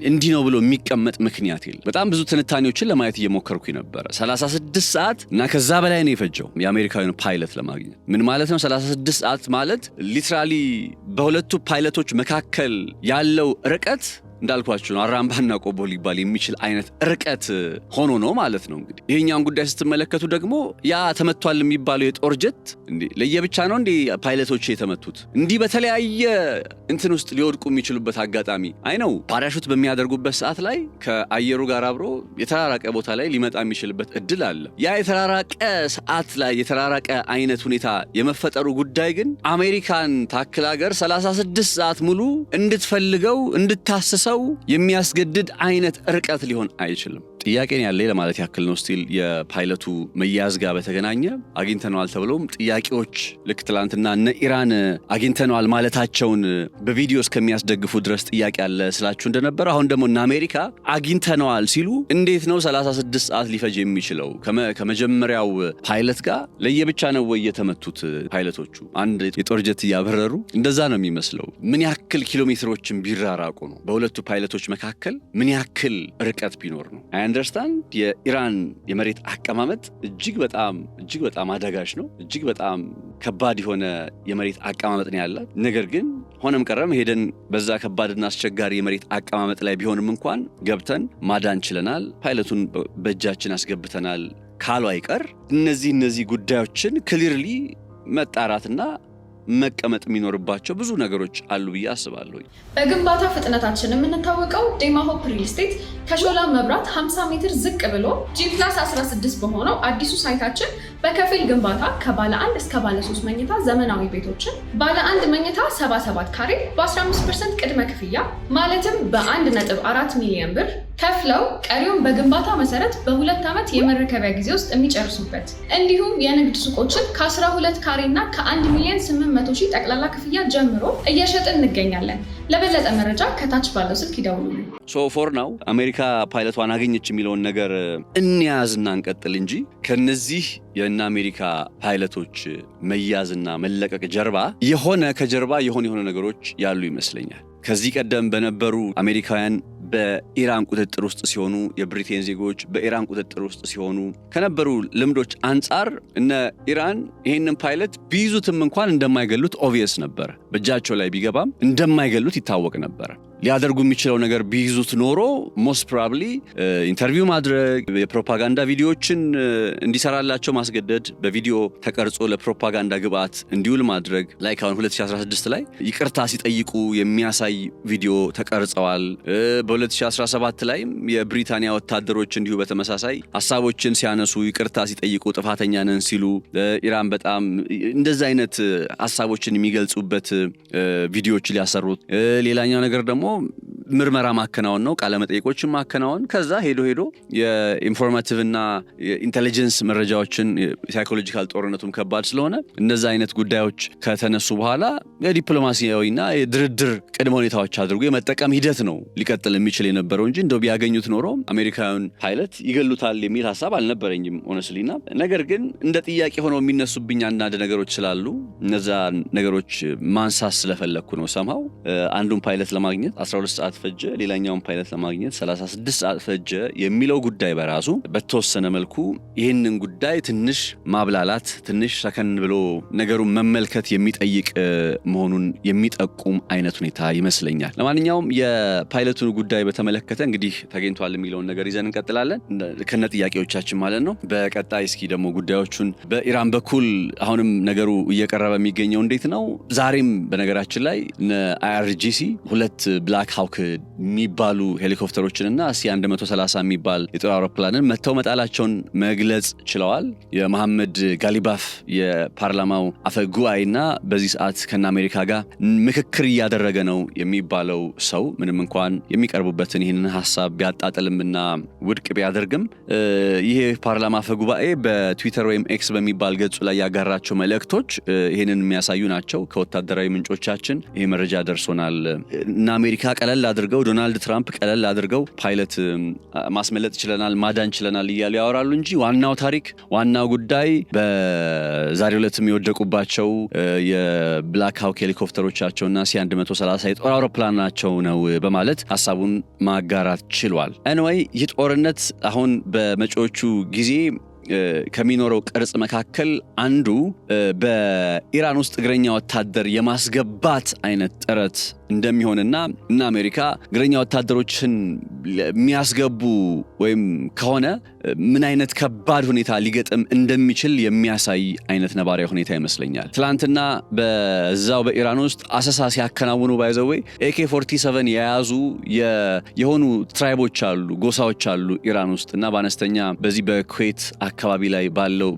እንዲህ ነው ብሎ የሚቀመጥ ምክንያት የለም። በጣም ብዙ ትንታኔዎችን ለማየት እየሞከርኩ ነበር። 36 ሰዓት እና ከዛ በላይ ነው የፈጀው የአሜሪካዊውን ፓይለት ለማግኘት። ምን ማለት ነው 36 ሰዓት ማለት? ሊትራሊ በሁለቱ ፓይለቶች መካከል ያለው ርቀት እንዳልኳችሁ ነው አራምባና ቆቦ ሊባል የሚችል አይነት ርቀት ሆኖ ነው ማለት ነው። እንግዲህ ይሄኛውን ጉዳይ ስትመለከቱ ደግሞ ያ ተመቷል የሚባለው የጦር ጀት እንዴ ለየብቻ ነው እንዴ ፓይለቶች የተመቱት? እንዲህ በተለያየ እንትን ውስጥ ሊወድቁ የሚችሉበት አጋጣሚ አይ ነው። ፓራሹት በሚያደርጉበት ሰዓት ላይ ከአየሩ ጋር አብሮ የተራራቀ ቦታ ላይ ሊመጣ የሚችልበት እድል አለ። ያ የተራራቀ ሰዓት ላይ የተራራቀ አይነት ሁኔታ የመፈጠሩ ጉዳይ ግን አሜሪካን ታክል ሀገር 36 ሰዓት ሙሉ እንድትፈልገው እንድታስሰው የሚያስገድድ አይነት ርቀት ሊሆን አይችልም። ጥያቄን ያለ ለማለት ያክል ነው። ስቲል የፓይለቱ መያዝ ጋር በተገናኘ አግኝተነዋል ተብሎም ጥያቄዎች ልክ ትላንትና እነ ኢራን አግኝተነዋል ማለታቸውን በቪዲዮ እስከሚያስደግፉ ድረስ ጥያቄ ያለ ስላችሁ እንደነበረ አሁን ደግሞ እነ አሜሪካ አግኝተነዋል ሲሉ እንዴት ነው 36 ሰዓት ሊፈጅ የሚችለው? ከመጀመሪያው ፓይለት ጋር ለየብቻ ነው ወይ የተመቱት ፓይለቶቹ? አንድ የጦር ጀት እያበረሩ እንደዛ ነው የሚመስለው። ምን ያክል ኪሎ ሜትሮችን ቢራራቁ ነው በሁለቱ ፓይለቶች መካከል ምን ያክል ርቀት ቢኖር ነው? አንደርስታንድ የኢራን የመሬት አቀማመጥ እጅግ በጣም አደጋች ነው። እጅግ በጣም ከባድ የሆነ የመሬት አቀማመጥ ነው ያላት። ነገር ግን ሆነም ቀረም ሄደን በዛ ከባድና አስቸጋሪ የመሬት አቀማመጥ ላይ ቢሆንም እንኳን ገብተን ማዳን ችለናል፣ ፓይለቱን በእጃችን አስገብተናል ካሉ አይቀር እነዚህ ጉዳዮችን ክሊርሊ መጣራትና መቀመጥ የሚኖርባቸው ብዙ ነገሮች አሉ ብዬ አስባለሁ። በግንባታ ፍጥነታችን የምንታወቀው ዴማ ሆፕ ሪል ስቴት ከሾላ መብራት 50 ሜትር ዝቅ ብሎ G+16 በሆነው አዲሱ ሳይታችን በከፊል ግንባታ ከባለ 1 እስከ ባለ 3 መኝታ ዘመናዊ ቤቶችን ባለ 1 መኝታ 77 ካሬ በ15% ቅድመ ክፍያ ማለትም በ1.4 ሚሊዮን ብር ከፍለው ቀሪውን በግንባታ መሰረት በ2 ዓመት የመረከቢያ ጊዜ ውስጥ የሚጨርሱበት እንዲሁም የንግድ ሱቆችን ከ12 ካሬ እና ከ1 ሚሊዮን 800 ሺህ ጠቅላላ ክፍያ ጀምሮ እየሸጥን እንገኛለን። ለበለጠ መረጃ ከታች ባለው ስልክ ይደውሉልን። ፎር ናው አሜሪካ ፓይለቷን አገኘች የሚለውን ነገር እንያዝና እንቀጥል እንጂ ከነዚህ የእነ አሜሪካ ፓይለቶች መያዝና መለቀቅ ጀርባ ከጀርባ የሆነ ነገሮች ያሉ ይመስለኛል። ከዚህ ቀደም በነበሩ አሜሪካውያን በኢራን ቁጥጥር ውስጥ ሲሆኑ የብሪቴን ዜጎች በኢራን ቁጥጥር ውስጥ ሲሆኑ ከነበሩ ልምዶች አንጻር እነ ኢራን ይሄንን ፓይለት ቢይዙትም እንኳን እንደማይገሉት ኦብቪየስ ነበር። በእጃቸው ላይ ቢገባም እንደማይገሉት ይታወቅ ነበር። ሊያደርጉ የሚችለው ነገር ቢይዙት ኖሮ ሞስት ፕሮባብሊ ኢንተርቪው ማድረግ፣ የፕሮፓጋንዳ ቪዲዮዎችን እንዲሰራላቸው ማስገደድ፣ በቪዲዮ ተቀርጾ ለፕሮፓጋንዳ ግብአት እንዲውል ማድረግ። ላይክ አሁን 2016 ላይ ይቅርታ ሲጠይቁ የሚያሳይ ቪዲዮ ተቀርጸዋል። በ2017 ላይም የብሪታንያ ወታደሮች እንዲሁ በተመሳሳይ ሐሳቦችን ሲያነሱ ይቅርታ ሲጠይቁ ጥፋተኛ ነን ሲሉ ኢራን በጣም እንደዛ አይነት ሐሳቦችን የሚገልጹበት ቪዲዮዎች ሊያሰሩት። ሌላኛው ነገር ደግሞ ምርመራ ማከናወን ነው፣ ቃለ መጠይቆችን ማከናወን። ከዛ ሄዶ የኢንፎርማቲቭ እና የኢንተለጀንስ መረጃዎችን ሳይኮሎጂካል ጦርነቱም ከባድ ስለሆነ እነዛ አይነት ጉዳዮች ከተነሱ በኋላ የዲፕሎማሲያዊና የድርድር ቅድመ ሁኔታዎች አድርጎ የመጠቀም ሂደት ነው ሊቀጥል የሚችል የነበረው እንጂ እንደው ቢያገኙት ኖሮ አሜሪካውያን ፓይለት ይገሉታል የሚል ሐሳብ አልነበረኝም ሆነስሊና። ነገር ግን እንደ ጥያቄ ሆነው የሚነሱብኝ አንዳንድ ነገሮች ስላሉ እነዛ ነገሮች ማንሳት ስለፈለኩ ነው። ሰማው አንዱን ፓይለት ለማግኘት 12 ሰዓት ፈጀ፣ ሌላኛውን ፓይለት ለማግኘት 36 ሰዓት ፈጀ የሚለው ጉዳይ በራሱ በተወሰነ መልኩ ይህንን ጉዳይ ትንሽ ማብላላት፣ ትንሽ ሰከን ብሎ ነገሩን መመልከት የሚጠይቅ መሆኑን የሚጠቁም አይነት ሁኔታ ይመስለኛል። ለማንኛውም የፓይለቱን ጉዳይ በተመለከተ እንግዲህ ተገኝቷል የሚለውን ነገር ይዘን እንቀጥላለን ከነ ጥያቄዎቻችን ማለት ነው። በቀጣይ እስኪ ደግሞ ጉዳዮቹን በኢራን በኩል አሁንም ነገሩ እየቀረበ የሚገኘው እንዴት ነው? ዛሬም በነገራችን ላይ IRGC 2 ብላክ ሃውክ የሚባሉ ሄሊኮፕተሮችንና C-130 የሚባል የጦር አውሮፕላንን መተው መጣላቸውን መግለጽ ችለዋል። የመሐመድ ጋሊባፍ የፓርላማው አፈ ጉባኤና በዚህ ሰዓት ከነ አሜሪካ ጋር ምክክር እያደረገ ነው የሚባለው ሰው ምንም እንኳን የሚቀርቡበትን ይህንን ሐሳብ ቢያጣጥልምና ውድቅ ቢያደርግም ይሄ ፓርላማ አፈ ጉባኤ በትዊተር ወይም ኤክስ በሚባል ገጹ ላይ ያጋራቸው መልእክቶች ይህንን የሚያሳዩ ናቸው። ከወታደራዊ ምንጮቻችን ይሄ መረጃ ደርሶናል እና አሜሪካ ቀለል አድርገው ዶናልድ ትራምፕ ቀለል አድርገው ፓይለት ማስመለጥ ችለናል፣ ማዳን ችለናል እያሉ ያወራሉ እንጂ ዋናው ታሪክ ዋናው ጉዳይ በዛሬው ዕለትም የወደቁባቸው የብላክ ሃውክ ሄሊኮፕተሮቻቸውና C-130 የጦር አውሮፕላናቸው ነው በማለት ሐሳቡን ማጋራት ችሏል። ኤኒዌይ ይህ ጦርነት አሁን በመጪዎቹ ጊዜ ከሚኖረው ቅርጽ መካከል አንዱ በኢራን ውስጥ እግረኛ ወታደር የማስገባት አይነት ጥረት እንደሚሆንና አሜሪካ እግረኛ ወታደሮችን የሚያስገቡ ወይም ከሆነ ምን አይነት ከባድ ሁኔታ ሊገጥም እንደሚችል የሚያሳይ አይነት ነባራዊ ሁኔታ ይመስለኛል። ትላንትና በዛው በኢራን ውስጥ አሰሳ ሲያከናውኑ ባይዘዌ AK-47 የያዙ የሆኑ ትራይቦች አሉ፣ ጎሳዎች አሉ ኢራን ውስጥ እና በአነስተኛ በዚህ በኩዌት አካባቢ ላይ ባለው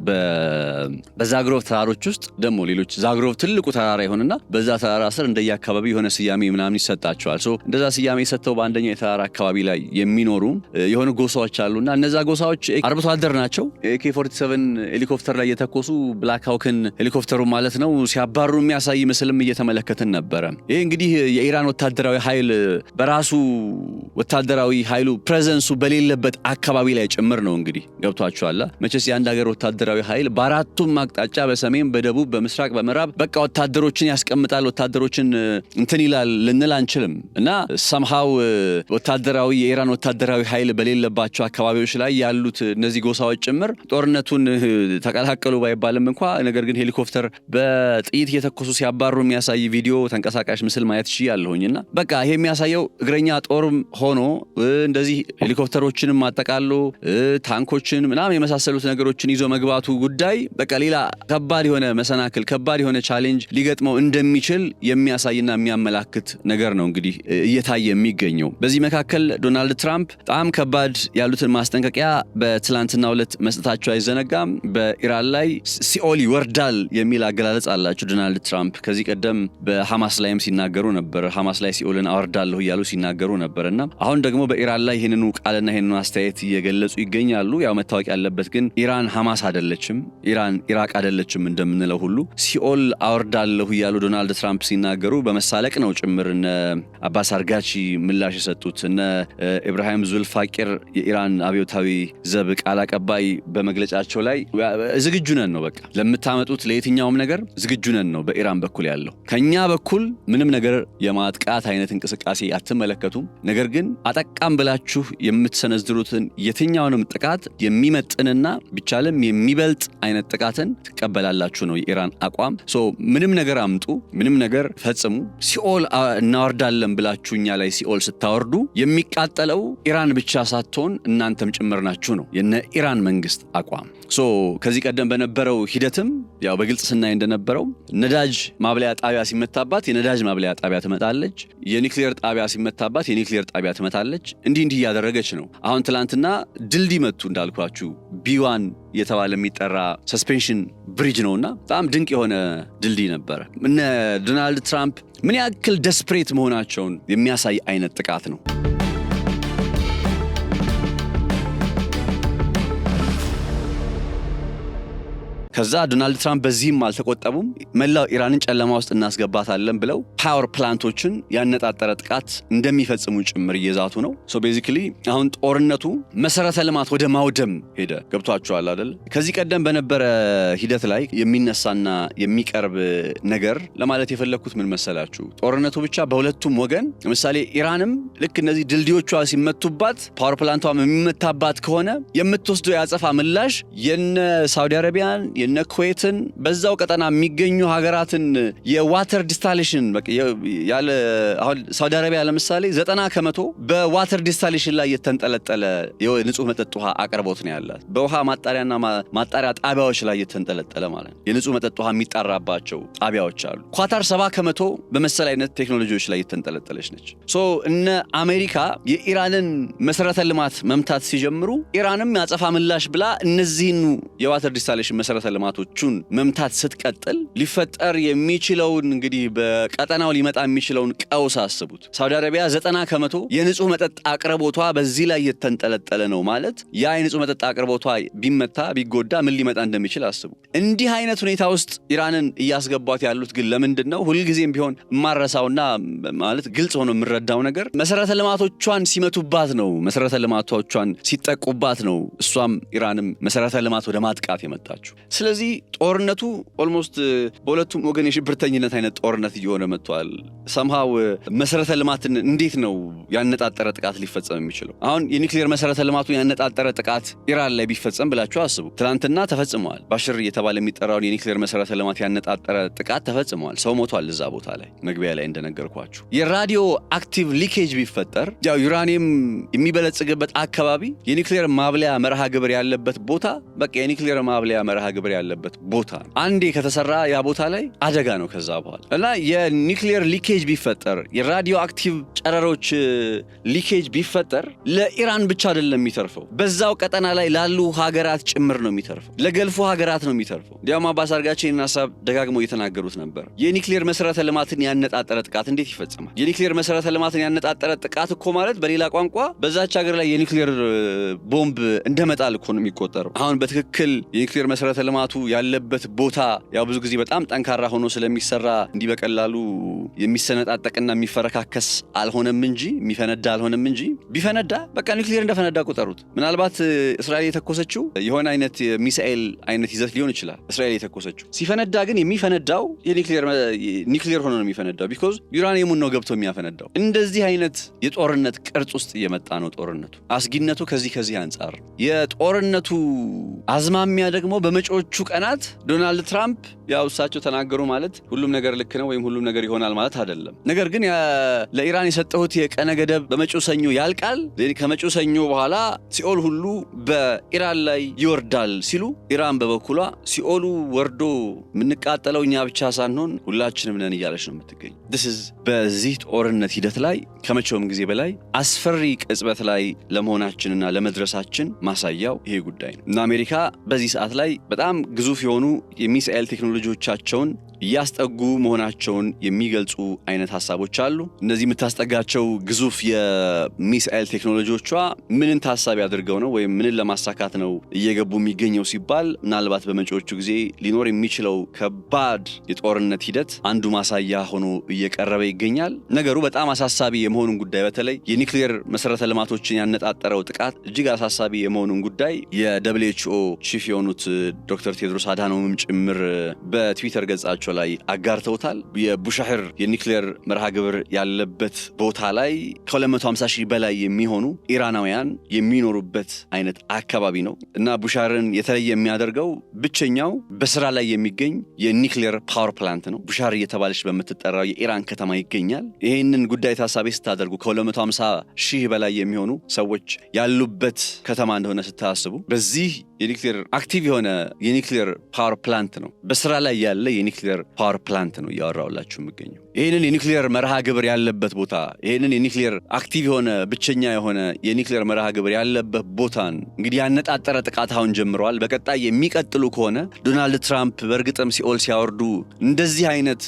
በዛግሮቭ ተራሮች ውስጥ ደግሞ ሌሎች ዛግሮቭ ትልቁ ተራራ ይሆንና በዛ ተራራ ስር እንደየአካባቢ የሆነ ስያሜ ምናምን ይሰጣቸዋል። እንደዛ ስያሜ ሰጥተው በአንደኛው የተራራ አካባቢ ላይ የሚኖሩ የሆኑ ጎሳዎች አሉና እነዛ ጎሳዎች አርብቶ አደር ናቸው። AK-47 ሄሊኮፕተር ላይ የተኮሱ ብላክ ሃውክን ሄሊኮፕተሩ ማለት ነው ሲያባሩ የሚያሳይ ምስልም እየተመለከትን ነበረ። ይሄ እንግዲህ የኢራን ወታደራዊ ኃይል በራሱ ወታደራዊ ኃይሉ ፕሬዘንሱ በሌለበት አካባቢ ላይ ጭምር ነው እንግዲህ ገብቷቸዋል። መቼስ የአንድ ሀገር ወታደራዊ ኃይል በአራቱም አቅጣጫ በሰሜን፣ በደቡብ፣ በምስራቅ፣ በምዕራብ በቃ ወታደሮችን ያስቀምጣል፣ ወታደሮችን እንትን ይላል ልንል አንችልም እና ሰምሃው ወታደራዊ የኢራን ወታደራዊ ኃይል በሌለባቸው አካባቢዎች ላይ ያሉት እነዚህ ጎሳዎች ጭምር ጦርነቱን ተቀላቀሉ ባይባልም እንኳ ነገር ግን ሄሊኮፕተር በጥይት እየተኮሱ ሲያባሩ የሚያሳይ ቪዲዮ ተንቀሳቃሽ ምስል ማየት ይችላልሁኝና በቃ ይሄ የሚያሳየው እግረኛ ጦርም ሆኖ እንደዚህ ሄሊኮፕተሮችንም አጠቃሎ ታንኮችን ምናምን የመሳሰሉት ነገሮችን ይዞ መግባቱ ጉዳይ በቃ ሌላ ከባድ የሆነ መሰናክል ከባድ የሆነ ቻሌንጅ ሊገጥመው እንደሚችል የሚያሳይና የሚያመላክት ነገር ነው እንግዲህ እየታየ የሚገኘው። በዚህ መካከል ዶናልድ ትራምፕ በጣም ከባድ ያሉትን ማስጠንቀቂያ በትላንትናው ዕለት መስጠታቸው አይዘነጋም። በኢራን ላይ ሲኦል ይወርዳል የሚል አገላለጽ አላቸው ዶናልድ ትራምፕ። ከዚህ ቀደም በሐማስ ላይም ሲናገሩ ነበር። ሐማስ ላይ ሲኦልን አወርዳለሁ እያሉ ሲናገሩ ነበርና አሁን ደግሞ በኢራን ላይ ይህንኑ ቃልና ይህንኑ አስተያየት እየገለጹ ይገኛሉ። ያው መታወቅ ያለበት ግን ኢራን ሐማስ አይደለችም፣ ኢራን ኢራቅ አይደለችም እንደምንለው ሁሉ ሲኦል አወርዳለሁ እያሉ ዶናልድ ትራምፕ ሲናገሩ በመሳለቅ ነው ጭምር እነ አባስ አርጋቺ ምላሽ የሰጡት። እነ ኢብራሂም ዙልፋቂር የኢራን አብዮታዊ ዘብ ቃል አቀባይ በመግለጫቸው ላይ ዝግጁ ነን ነው በቃ ለምታመጡት ለየትኛውም ነገር ዝግጁ ነን ነው በኢራን በኩል ያለው። ከኛ በኩል ምንም ነገር የማጥቃት አይነት እንቅስቃሴ አትመለከቱም። ነገር ግን አጠቃም ብላችሁ የምትሰነዝሩትን የትኛውንም ጥቃት የሚመጥንና ቢቻልም የሚበልጥ አይነት ጥቃትን ትቀበላላችሁ ነው የኢራን አቋም። ምንም ነገር አምጡ፣ ምንም ነገር ፈጽሙ፣ ሲኦል እናወርዳለን ብላችሁ እኛ ላይ ሲኦል ስታወርዱ የሚቃጠለው ኢራን ብቻ ሳትሆን እናንተም ጭምር ናችሁ ነው የነ ኢራን መንግስት አቋም። ከዚህ ቀደም በነበረው ሂደትም ያው በግልጽ ስናይ እንደነበረው ነዳጅ ማብለያ ጣቢያ ሲመታባት የነዳጅ ማብለያ ጣቢያ ትመታለች፣ የኒውክሌር ጣቢያ ሲመታባት የኒውክሌር ጣቢያ ትመታለች። እንዲህ እያደረገች ነው። አሁን ትላንትና ድልድይ መቱ እንዳልኳችሁ ቢዋን የተባለ የሚጠራ ሰስፔንሽን ብሪጅ ነውና በጣም ድንቅ የሆነ ድልድይ ነበር። እነ ዶናልድ ትራምፕ ምን ያክል ደስፕሬት መሆናቸውን የሚያሳይ አይነት ጥቃት ነው። ከዛ ዶናልድ ትራምፕ በዚህም አልተቆጠቡም። መላው ኢራንን ጨለማ ውስጥ እናስገባታለን ብለው ፓወር ፕላንቶችን ያነጣጠረ ጥቃት እንደሚፈጽሙ ጭምር እየዛቱ ነው። ቤዚክሊ አሁን ጦርነቱ መሰረተ ልማት ወደ ማውደም ሄደ። ገብቷቸዋል አይደል? ከዚህ ቀደም በነበረ ሂደት ላይ የሚነሳና የሚቀርብ ነገር ለማለት የፈለኩት ምን መሰላችሁ? ጦርነቱ ብቻ በሁለቱም ወገን ለምሳሌ ኢራንም ልክ እነዚህ ድልድዮቿ ሲመቱባት ፓወር ፕላንቷ የሚመታባት ከሆነ የምትወስደው ያጸፋ ምላሽ የነ ሳውዲ አረቢያን የነ ኩዌትን በዛው ቀጠና የሚገኙ ሀገራትን የዋተር ዲስታሌሽን ያለ አሁን ሳውዲ አረቢያ ለምሳሌ 90% በዋተር ዲስታሌሽን ላይ የተንጠለጠለ የንጹህ መጠጥ ውሃ አቅርቦት ነው ያላት። በውሃ ማጣሪያና ማጣሪያ ጣቢያዎች ላይ የተንጠለጠለ ማለት ነው። የንጹህ መጠጥ ውሃ የሚጣራባቸው ጣቢያዎች አሉ። ኳታር 70% በመሰል አይነት ቴክኖሎጂዎች ላይ የተንጠለጠለች ነች። እነ አሜሪካ የኢራንን መሰረተ ልማት መምታት ሲጀምሩ ኢራንም ያጸፋ ምላሽ ብላ እነዚህን የዋተር ዲስታሌሽን መሰረተ ልማቶቹን መምታት ስትቀጥል ሊፈጠር የሚችለውን እንግዲህ በቀጠናው ሊመጣ የሚችለውን ቀውስ አስቡት። ሳውዲ አረቢያ 90% የንጹህ መጠጥ አቅርቦቷ በዚህ ላይ የተንጠለጠለ ነው ማለት ያ የንጹህ መጠጥ አቅርቦቷ ቢመታ ቢጎዳ ምን ሊመጣ እንደሚችል አስቡ። እንዲህ አይነት ሁኔታ ውስጥ ኢራንን እያስገቧት ያሉት ግን ለምንድን ነው? ሁልጊዜም ቢሆን የማረሳውና ማለት ግልጽ ሆኖ የምረዳው ነገር መሰረተ ልማቶቿን ሲመቱባት ነው፣ መሰረተ ልማቶቿን ሲጠቁባት ነው እሷም ኢራንም መሰረተ ልማት ወደ ማጥቃት የመጣችው። ስለዚህ ጦርነቱ ኦልሞስት በሁለቱም ወገን የሽብርተኝነት አይነት ጦርነት እየሆነ መጥቷል። ሰምሃው መሰረተ ልማትን እንዴት ነው ያነጣጠረ ጥቃት ሊፈጸም የሚችለው? አሁን የኒውክሌር መሰረተ ልማቱን ያነጣጠረ ጥቃት ኢራን ላይ ቢፈጸም ብላችሁ አስቡ። ትናንትና ተፈጽመዋል። ባሽር እየተባለ የሚጠራውን የኒውክሌር መሰረተ ልማት ያነጣጠረ ጥቃት ተፈጽመዋል። ሰው ሞቷል እዛ ቦታ ላይ መግቢያ ላይ እንደነገርኳችሁ። የራዲዮ አክቲቭ ሊኬጅ ቢፈጠር ያው ዩራኒየም የሚበለጽግበት አካባቢ የኒውክሌር ማብለያ መርሃ ግብር ያለበት ቦታ በቃ የኒውክሌር ማብለያ መርሃ ግብር ያለበት ቦታ አንዴ ከተሰራ ያ ቦታ ላይ አደጋ ነው ከዛ በኋላ እና የኒውክሌር ሊኬጅ ቢፈጠር የራዲዮ አክቲቭ ጨረሮች ሊኬጅ ቢፈጠር ለኢራን ብቻ አይደለም የሚተርፈው፣ በዛው ቀጠና ላይ ላሉ ሀገራት ጭምር ነው የሚተርፈው፣ ለገልፉ ሀገራት ነው የሚተርፈው። ዲያማ ባሳርጋችን ሐሳብ ደጋግመው እየተናገሩት ነበር። የኒውክሌር መሰረተ ልማትን ያነጣጠረ ጥቃት እንዴት ይፈጽማል? የኒውክሌር መሰረተ ልማትን ያነጣጠረ ጥቃት እኮ ማለት በሌላ ቋንቋ በዛች ሀገር ላይ የኒውክሌር ቦምብ እንደመጣል እኮ ነው የሚቆጠረው። አሁን በትክክል የኒውክሌር መሰረተ ልማቱ ያለበት ቦታ ያው ብዙ ጊዜ በጣም ጠንካራ ሆኖ ስለሚሰራ እንዲህ በቀላሉ የሚሰነጣጠቅና የሚፈረካከስ አልሆነም እንጂ የሚፈነዳ አልሆነም እንጂ ቢፈነዳ በቃ ኒውክሌር እንደፈነዳ ቆጠሩት። ምናልባት እስራኤል የተኮሰችው የሆነ አይነት ሚሳኤል አይነት ይዘት ሊሆን ይችላል እስራኤል የተኮሰችው። ሲፈነዳ ግን የሚፈነዳው የኒውክሌር ሆኖ ነው የሚፈነዳው። ቢኮዝ ዩራኒየሙን ነው ገብቶ የሚያፈነዳው። እንደዚህ አይነት የጦርነት ቅርጽ ውስጥ እየመጣ ነው ጦርነቱ። አስጊነቱ ከዚህ አንጻር የጦርነቱ አዝማሚያ ደግሞ በመጪዎቹ ቀናት ዶናልድ ትራምፕ ያው እሳቸው ተናገሩ ማለት ሁሉም ነገር ልክ ነው ወይም ሁሉም ነገር ይሆናል ማለት አይደለም። ነገር ግን ለኢራን የሰጠሁት የቀነ ገደብ በመጪው ሰኞ ያልቃል፣ ከመጪው ሰኞ በኋላ ሲኦል ሁሉ በኢራን ላይ ይወርዳል ሲሉ ኢራን በበኩሏ ሲኦሉ ወርዶ የምንቃጠለው እኛ ብቻ ሳንሆን ሁላችንም ነን እያለች ነው የምትገኝ። በዚህ ጦርነት ሂደት ላይ ከመቼውም ጊዜ በላይ አስፈሪ ቅጽበት ላይ ለመሆናችንና ለመድረሳችን ማሳያው ይሄ ጉዳይ ነው እና አሜሪካ በዚህ ሰዓት ላይ በጣም ግዙፍ የሆኑ የሚሳኤል ቴክኖሎጂዎቻቸውን እያስጠጉ መሆናቸውን የሚገልጹ አይነት ሐሳቦች አሉ። እነዚህ የምታስጠጋቸው ግዙፍ የሚሳኤል ቴክኖሎጂዎቿ ምንን ታሳቢ አድርገው ነው ወይም ምንን ለማሳካት ነው እየገቡ የሚገኘው ሲባል ምናልባት በመጪዎቹ ጊዜ ሊኖር የሚችለው ከባድ የጦርነት ሂደት አንዱ ማሳያ ሆኖ እየቀረበ ይገኛል። ነገሩ በጣም አሳሳቢ የመሆኑን ጉዳይ በተለይ የኒውክሌር መሰረተ ልማቶችን ያነጣጠረው ጥቃት እጅግ አሳሳቢ የመሆኑን ጉዳይ የደብሊውኤችኦ ቺፍ የሆኑት ዶክተር ቴድሮስ አድሃኖምም ጭምር በትዊተር ገጻቸው ላይ አጋርተውታል። የቡሻህር የኒውክሌር መርሃ ግብር ያለበት ቦታ ላይ ከ250 ሺህ በላይ የሚሆኑ ኢራናውያን የሚኖሩበት አይነት አካባቢ ነው እና ቡሻህርን የተለየ የሚያደርገው ብቸኛው በስራ ላይ የሚገኝ የኒውክሌር ፓወር ፕላንት ነው። ቡሻህር እየተባለች በምትጠራው የኢራን ከተማ ይገኛል። ይህንን ጉዳይ ታሳቢ ስታደርጉ ከ250 ሺህ በላይ የሚሆኑ ሰዎች ያሉበት ከተማ እንደሆነ ስታስቡ በዚህ የኒውክሌር አክቲቭ የሆነ የኒውክሌር ፓወር ፕላንት ነው፣ በስራ ላይ ያለ የኒውክሌር ፓወር ፕላንት ነው እያወራሁላችሁ የምገኘው። ይህንን የኒውክሌር መርሃ ግብር ያለበት ቦታ ይህንን የኒውክሌር አክቲቭ የሆነ ብቸኛ የሆነ የኒውክሌር መርሃ ግብር ያለበት ቦታን እንግዲህ ያነጣጠረ ጥቃት አሁን ጀምረዋል። በቀጣይ የሚቀጥሉ ከሆነ ዶናልድ ትራምፕ በእርግጥም ሲኦል ሲያወርዱ እንደዚህ አይነት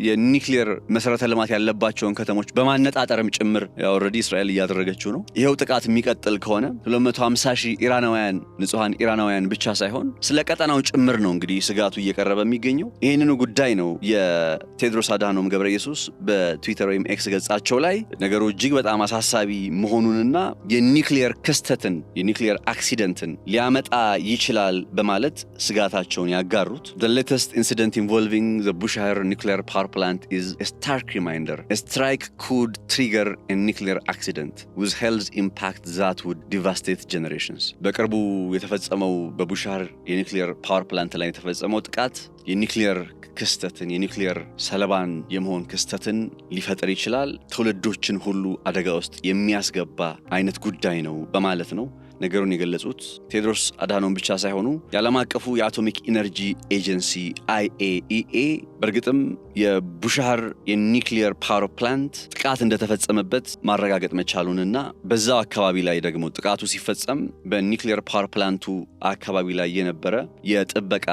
የኒውክሌር መሰረተ ልማት ያለባቸውን ከተሞች በማነጣጠርም ጭምር ኦልሬዲ እስራኤል እያደረገችው ነው። ይሄው ጥቃት የሚቀጥል ከሆነ 250 ሺህ ኢራናውያን ንጹሃን ኢራናውያን ብቻ ሳይሆን ስለ ቀጠናው ጭምር ነው እንግዲህ ስጋቱ እየቀረበ የሚገኘው። ይህንኑ ጉዳይ ነው የቴድሮስ አድሃኖም ገብረኢየሱስ በትዊተር ወይም ኤክስ ገጻቸው ላይ ነገሩ እጅግ በጣም አሳሳቢ መሆኑንና የኒውክሌር ክስተትን የኒውክሌር አክሲደንትን ሊያመጣ ይችላል በማለት ስጋታቸውን ያጋሩት። The latest incident involving the Bushehr nuclear power plant is a stark reminder. A strike could trigger a nuclear accident with health impact that would devastate generations. በቅርቡ የተፈጸመው በቡሻህር የኒውክሌር ፓወር ፕላንት ላይ የተፈጸመው ጥቃት የኒውክሌር ክስተትን የኒውክሌር ሰለባን የመሆን ክስተትን ሊፈጥር ይችላል፣ ትውልዶችን ሁሉ አደጋ ውስጥ የሚያስገባ አይነት ጉዳይ ነው በማለት ነው ነገሩን የገለጹት። ቴድሮስ አድሃኖም ብቻ ሳይሆኑ የዓለም አቀፉ የአቶሚክ ኢነርጂ ኤጀንሲ IAEA በእርግጥም የቡሻህር የኒውክሌር ፓወር ፕላንት ጥቃት እንደተፈጸመበት ማረጋገጥ መቻሉንና በዛው አካባቢ ላይ ደግሞ ጥቃቱ ሲፈጸም በኒውክሌር ፓወር ፕላንቱ አካባቢ ላይ የነበረ የጥበቃ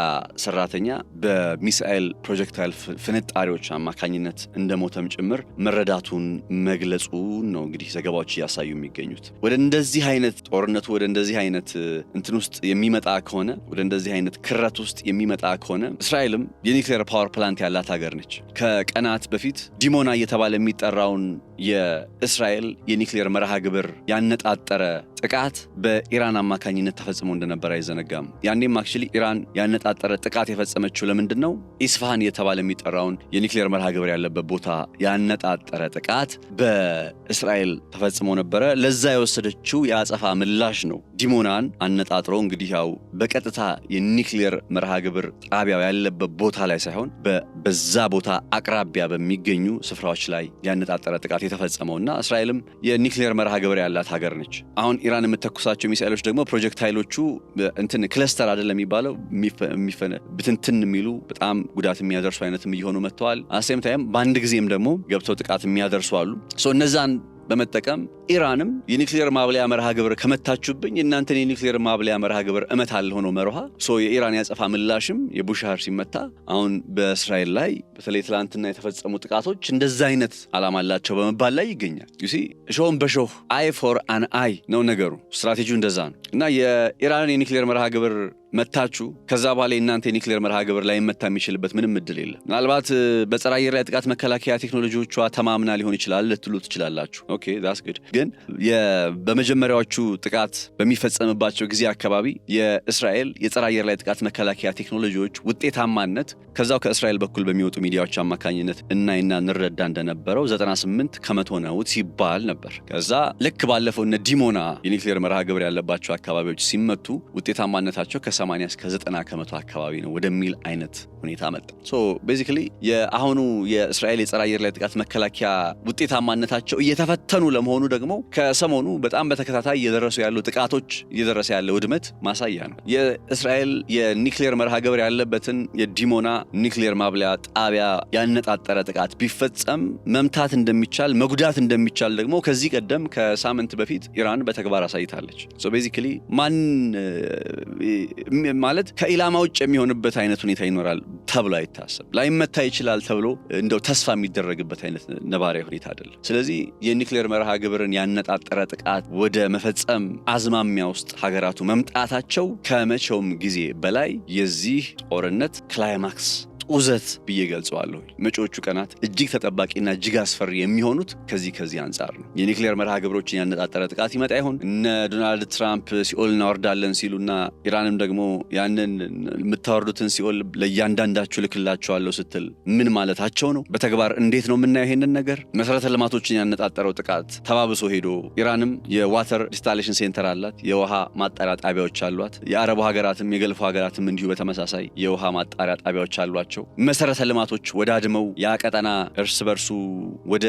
ሰራተኛ በሚሳኤል ፕሮጀክታይል ፍንጣሪዎች አማካኝነት እንደሞተም ጭምር መረዳቱን መግለጹን ነው እንግዲህ ዘገባዎች እያሳዩ የሚገኙት። ወደ እንደዚህ አይነት ጦርነቱ ወደ እንደዚህ አይነት እንትን ውስጥ የሚመጣ ከሆነ ወደ እንደዚህ አይነት ክረት ውስጥ የሚመጣ ከሆነ እስራኤልም የኒውክሌር ፓወር ፕላንት ያላት ሀገር ነች። ከቀናት በፊት ዲሞና እየተባለ የሚጠራውን የእስራኤል የኒውክሌር መርሃ ግብር ያነጣጠረ ጥቃት በኢራን አማካኝነት ተፈጽሞ እንደነበር አይዘነጋም። ያኔም አክቹሊ ኢራን ያነጣጠረ ጥቃት የፈጸመችው ለምንድን ነው? ኢስፋሃን እየተባለ የሚጠራውን የኒውክሌር መርሃ ግብር ያለበት ቦታ ያነጣጠረ ጥቃት በእስራኤል ተፈጽሞ ነበረ። ለዛ የወሰደችው የአጸፋ ምላሽ ነው። ዲሞናን አነጣጥሮ እንግዲህ ያው በቀጥታ የኒውክሌር መርሃ ግብር ጣቢያው ያለበት ቦታ ላይ ሳይሆን በዛ ቦታ አቅራቢያ በሚገኙ ስፍራዎች ላይ ያነጣጠረ ጥቃት የተፈጸመውና እስራኤልም የኒውክሌር መርሃ ግብር ያላት ሀገር ነች። አሁን ኢራን የምትተኩሳቸው ሚሳኤሎች ደግሞ ፕሮጀክታይሎቹ እንትን ክለስተር አይደለም የሚባለው ብትንትን የሚሉ በጣም ጉዳት የሚያደርሱ አይነትም እየሆኑ መጥተዋል። አሴም ታይም በአንድ ጊዜም ደግሞ ገብተው ጥቃት የሚያደርሱ አሉ። እነዛን በመጠቀም ኢራንም የኒውክሌር ማብለያ መርሃ ግብር ከመታችሁብኝ እናንተን የኒውክሌር ማብለያ መርሃ ግብር እመታለሁ ሆኖ መርሃ የኢራን ያጸፋ ምላሽም የቡሻህር ሲመታ አሁን በእስራኤል ላይ በተለይ ትላንትና የተፈጸሙ ጥቃቶች እንደዛ አይነት ዓላማ አላቸው በመባል ላይ ይገኛል። እሾህን በሾህ አይ ፎር አን አይ ነው ነገሩ። ስትራቴጂው እንደዛ ነው እና የኢራንን የኒውክሌር መርሃ ግብር መታችሁ ከዛ በኋላ እናንተ የኒውክሌር መርሃ ግብር ላይ መታ የሚችልበት ምንም እድል የለም። ምናልባት በጸረ አየር ላይ ጥቃት መከላከያ ቴክኖሎጂዎቿ ተማምና ሊሆን ይችላል ልትሉ ትችላላችሁ። ኦኬ ዳትስ ጉድ። ግን በመጀመሪያዎቹ ጥቃት በሚፈጸምባቸው ጊዜ አካባቢ የእስራኤል የጸረ አየር ላይ ጥቃት መከላከያ ቴክኖሎጂዎች ውጤታማነት ከዛው ከእስራኤል በኩል በሚወጡ ሚዲያዎች አማካኝነት እናይና እንረዳ እንደነበረው 98% ነው ሲባል ነበር። ከዛ ልክ ባለፈው እነ ዲሞና የኒውክሌር መርሃ ግብር ያለባቸው አካባቢዎች ሲመቱ ውጤታማነታቸው ከ80 እስከ 90% አካባቢ ነው ወደሚል አይነት ሁኔታ መጣ። ቤዚካሊ የአሁኑ የእስራኤል የጸረ አየር ላይ ጥቃት መከላከያ ውጤታማነታቸው እየተፈተኑ ለመሆኑ ደግሞ ከሰሞኑ በጣም በተከታታይ እየደረሱ ያሉ ጥቃቶች እየደረሰ ያለ ውድመት ማሳያ ነው። የእስራኤል የኒውክሌር መርሃ ግብር ያለበትን የዲሞና ኒውክሌር ማብለያ ጣቢያ ያነጣጠረ ጥቃት ቢፈጸም መምታት እንደሚቻል መጉዳት እንደሚቻል ደግሞ ከዚህ ቀደም ከሳምንት በፊት ኢራን በተግባር አሳይታለች። ቤዚካሊ ማን ማለት ከኢላማ ውጭ የሚሆንበት አይነት ሁኔታ ይኖራል ተብሎ አይታሰብ። ላይመታ ይችላል ተብሎ እንደው ተስፋ የሚደረግበት አይነት ነባራዊ ሁኔታ አይደለም። ስለዚህ የኒውክሌር መርሃ ግብርን ያነጣጠረ ጥቃት ወደ መፈጸም አዝማሚያ ውስጥ ሀገራቱ መምጣታቸው ከመቼውም ጊዜ በላይ የዚህ ጦርነት ክላይማክስ ጡዘት ብዬ ገልጸዋለሁ። መጪዎቹ ቀናት እጅግ ተጠባቂና እጅግ አስፈሪ የሚሆኑት ከዚህ አንጻር ነው። የኒውክሌር መርሃ ግብሮችን ያነጣጠረ ጥቃት ይመጣ ይሆን? እነ ዶናልድ ትራምፕ ሲኦል እናወርዳለን ሲሉና ኢራንም ደግሞ ያንን የምታወርዱትን ሲኦል ለእያንዳንዳችሁ ልክላቸዋለሁ ስትል ምን ማለታቸው ነው? በተግባር እንዴት ነው የምናየው ይሄንን ነገር? መሰረተ ልማቶችን ያነጣጠረው ጥቃት ተባብሶ ሄዶ ኢራንም የዋተር ኢንስታሌሽን ሴንተር አላት፣ የውሃ ማጣሪያ ጣቢያዎች አሏት። የአረቡ ሀገራትም የገልፎ ሀገራትም እንዲሁ በተመሳሳይ የውሃ ማጣሪያ ጣቢያዎች አሏቸው። መሰረተ ልማቶች ወዳድመው ያ ቀጠና እርስ በርሱ ወደ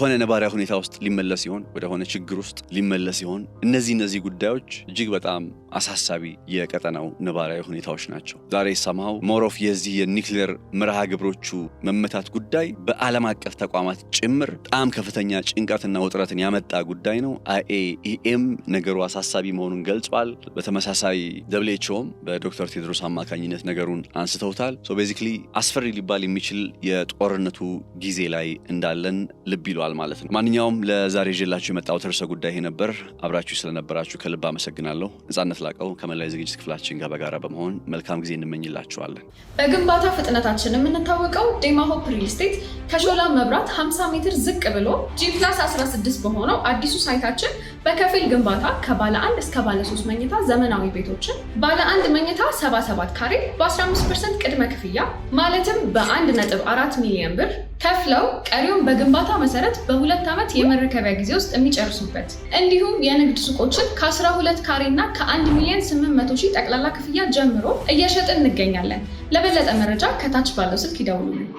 ሆነ ነባራዊ ሁኔታ ውስጥ ሊመለስ ይሆን? ወደ ሆነ ችግር ውስጥ ሊመለስ ይሆን? እነዚህ ጉዳዮች እጅግ በጣም አሳሳቢ የቀጠናው ነባራዊ ሁኔታዎች ናቸው። ዛሬ ሰማው ሞሮፍ የዚህ የኒውክሌር መርሃ ግብሮቹ መመታት ጉዳይ በዓለም አቀፍ ተቋማት ጭምር በጣም ከፍተኛ ጭንቀትና ውጥረትን ያመጣ ጉዳይ ነው። IAEAም ነገሩ አሳሳቢ መሆኑን ገልጿል። በተመሳሳይ WHOም በዶክተር ቴድሮስ አማካኝነት ነገሩን አንስተውታል። ሶ ቤዚክሊ አስፈሪ ሊባል የሚችል የጦርነቱ ጊዜ ላይ እንዳለን ልብ ይሏል ማለት ነው። ማንኛውም ለዛሬ ይዤላችሁ የመጣሁት ርዕሰ ጉዳይ ይሄ ነበር። አብራችሁ ስለነበራችሁ ከልብ አመሰግናለሁ። ነጻነት ላቀው ከመላይ ዝግጅት ክፍላችን ጋር በጋራ በመሆን መልካም ጊዜ እንመኝላችኋለን። በግንባታ ፍጥነታችን የምንታወቀው ዴማ ሆፕ ሪል ስቴት ከሾላ መብራት 50 ሜትር ዝቅ ብሎ G+16 በሆነው አዲሱ ሳይታችን በከፊል ግንባታ ከባለ 1 እስከ ባለ 3 መኝታ ዘመናዊ ቤቶችን ባለ 1 መኝታ 77 ካሬ በ15% ቅድመ ክፍያ ማለትም በ1.4 ሚሊዮን ብር ከፍለው ቀሪውን በግንባታ መሰረት በ2 ዓመት የመረከቢያ ጊዜ ውስጥ የሚጨርሱበት እንዲሁም የንግድ ሱቆችን ከ12 ካሬ እና ከ1,800,000 ጠቅላላ ክፍያ ጀምሮ እየሸጥን እንገኛለን። ለበለጠ መረጃ ከታች ባለው ስልክ ይደውሉልን።